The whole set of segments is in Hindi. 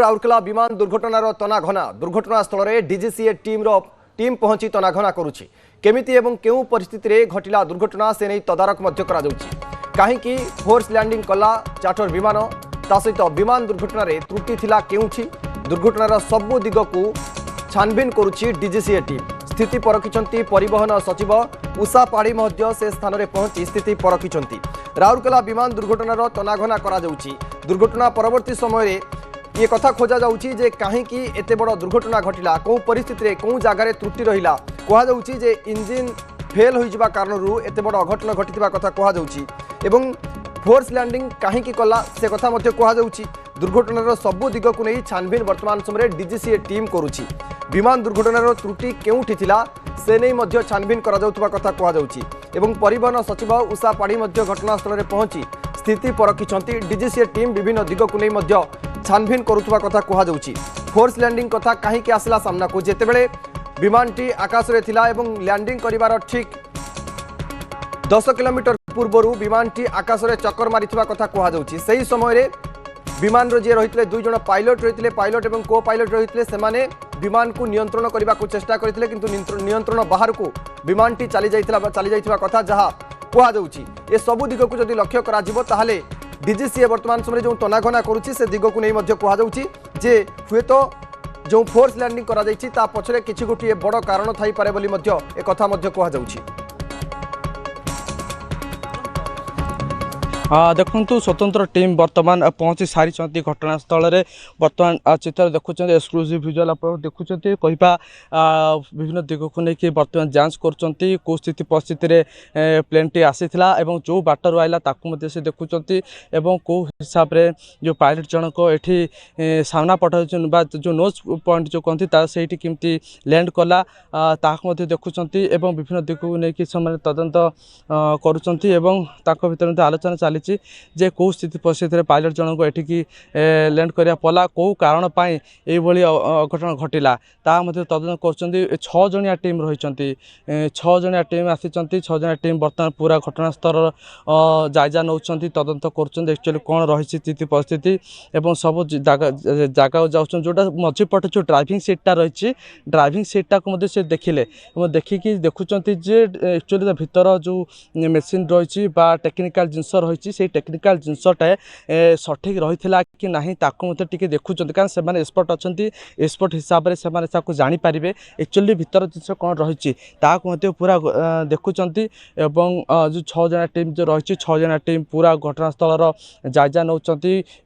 राउरकेला विमान दुर्घटनार तनाघना दुर्घटनास्थल में डीजीसीए टीम पहुंची तनाघना करुछि केमिति एवं केउ परिस्थिति रे घटिला दुर्घटना से नहीं तदारक मध्य करा जाउछि काहेकि फोर्स लैंडिंग कला चार्टर विमान ता सहित विमान दुर्घटना रे त्रुटि थिला केउछि दुर्घटनार सबु दिग को छानबीन करुछि डीजीसीए टीम स्थिति परखिछंती परिवहन सचिव उषा पाड़ी मध्य से स्थान में पहुंची स्थिति परखिछंती राउरकेला विमान दुर्घटनार तनाघना करा जाउछि दुर्घटना परवर्ती समय ये कथा खोजा जाउछि जे काहेकि एते बड़ दुर्घटना घटिला कौ परिस्थिति रे कौ जगार त्रुटि रहिला कहा जाउछि जे इंजिन फेल होई जिबा कारणरू एते बड़ अघटन घटिथिबा कथा कहा जाउछि एवं फोर्स लैंडिंग काहेकि कला से कथा मध्य कहा जाउछि दुर्घटनार सबु दिग को नहीं छानबीन वर्तमान समय डीजीसीए टीम करुछि विमान दुर्घटनार त्रुटि केउठी थिला से नहीं मध्य छानबीन करा जाउथबा कथा कहा जाउछि एवं परिवहन सचिव उषा पाड़ी मध्य घटनास्थल में पहुंची स्थिति परखिछंती डीजीसीए टीम विभिन्न दिग को नहीं मध्य छानबीन करुथबा कथा कहा जाउछि फोर्स लैंडिंग कथा काहेकि आसला सामना को जेतेबेले विमानटी आकाश रे थिला एवं लैंडिंग करिवार ठीक 10 किलोमीटर पूर्वरु विमानटी आकाश रे चक्कर मारिथिबा कथा कहा जाउछि सही समय रे विमान रो जे रहितले दुई जण पायलट रहितले पायलट एवं को पायलट रहितले सेमाने विमान को नियंत्रण करबा को चेष्टा करथिले किंतु नियंत्रण बाहर को विमानटी चली जाइथिबा कथा जहा कहा जाउछि ए सबु दिग को जदि लक्ष्य करा जिवो ताहाले डीजीसीए वर्तमान समय जो तनाघना करुछि से दिग को नहीं मध्य कहा जाउछि जे हुए तो जो फोर्स लैंडिंग करा जाइछि ता पछरे किछि गोटिए बड़ कारण थाई पारे बोली मध्य ए कथा मध्य कहा जाउछि देखु स्वतंत्र टीम बर्तमान पहुँची सारी घटनास्थल में बर्तमान चित्र देखुं एक्सक्लूसिव विजुअल आप देखुं कहवा विभिन्न दिग को लेकिन बर्तमान जांच कर स्थिति परिस्थिति प्लेन टी आसीला जो बाटर आइला ताकू से देखुं कौ हिसाब से जो पायलट जनक ये सामना पठाऊ जो नोज पॉइंट जो कहती से केमती लैंड कला ताकू देखुं विभिन्न दिग को लेकिन से तदंत कर आलोचना चली जे कौ स्थिति परिस्थिति पायलट जनक एठिकी लैंड करिया पला कौ कारण पाई एभली अघटन घटिला ता तदंत कर 6 जणिया टीम रही 6 जणिया टीम आसी 6 जणिया टीम बर्तमान पूरा घटनास्थल जायजा नौ तदंत कर कौन रही स्थिति परिस्थिति एवं सब जगह जाऊँ जोटा मझीपटे जो ड्राइविंग सीटा रही ड्राइविंग सीटा को से देखिले देखिकी देखुं जे एक्चुअली भीतर जो मेसीन रही टेक्निकल जिनस रही से टेक्निकल जिनसटा सठिक रही कि नहीं ताकू टे देखुं कारण से एक्सपर्ट अच्छा एक्सपर्ट हिसाब से जानीपारे एक्चुअली भीतर जिन कौन रही पूरा देखुं जो 6 जना टीम जो रही 6 जना टीम पूरा घटनास्थल जायजा नौ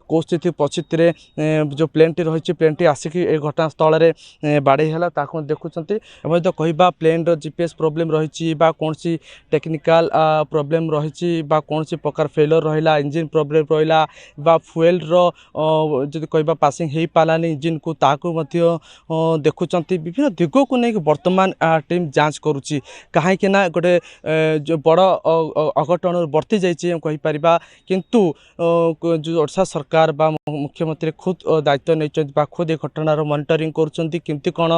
कौ स्थिति परिस्थिति जो प्लेन टी रही प्लेन टी आसिक घटनास्थल में बाड़े है देखुं तो कहवा प्लेन जीपीएस प्रोब्लेम रही कौन सी टेक्निकल प्रोब्लेम रही कौन सी प्रकार फेलर रहा इंजिन प्रोब्लेम रहा फुएल जो कहवा पासिंग हो पारानी इंजिन को देखुं विभिन्न दिग को लेकिन वर्तमान टीम जांच करुच्ची कहीं गोटे जो बड़ अघटन बर्ती जापर किंतु जो ओडिशा सरकार बा मुख्यमंत्री खुद दायित्व नहीं खुद ये घटनार मॉनिटरिंग करुँच केमती कौन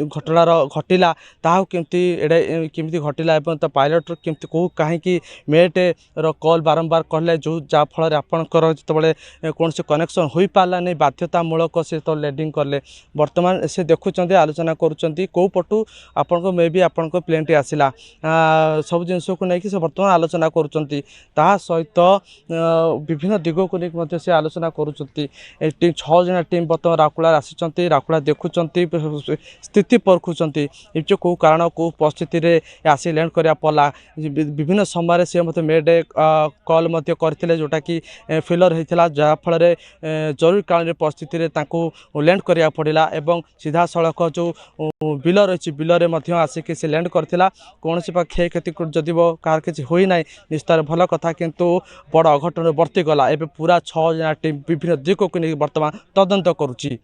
घटनार घटिला केमती घटिला पायलट केमती कौ कहीं मेट कॉल बारंबार कहले जो जहाँफल आपंकर जो कौन से कनेक्शन हो पारा नहीं बाध्यतामूलक से तो लैंडिंग कले बर्तमान से देखुं आलोचना करुँ पटू आपण मे भी आपण प्लेन टी आसला सब जिनस को लेकिन से बर्तमान आलोचना करुँच सहित विभिन्न दिग को लेकिन से आलोचना करुँच 6 जना टीम बर्तमान राउरकेला आसी राउरकेला देखुं स्थिति परखुंट जो कौ कारण कौ परिस्थिति आसी लैंड करा पला विभिन्न समय से मत मेड कॉल करते जोटा कि फेलर होता जहाँफल जरूरीकालीन परिस्थिति लैंड करा पड़ा एवं सीधा सड़क जो बिल रही बिल में आसिक से लैंड करता कौन सी क्षय क्षति जदि कार किसी होना निश्चित भल कथा किंतु बड़ अघटन बर्तीगला एवं पूरा 6 जना टीम विभिन्न दिग को नहीं बर्तमान तदंत करुच्ची।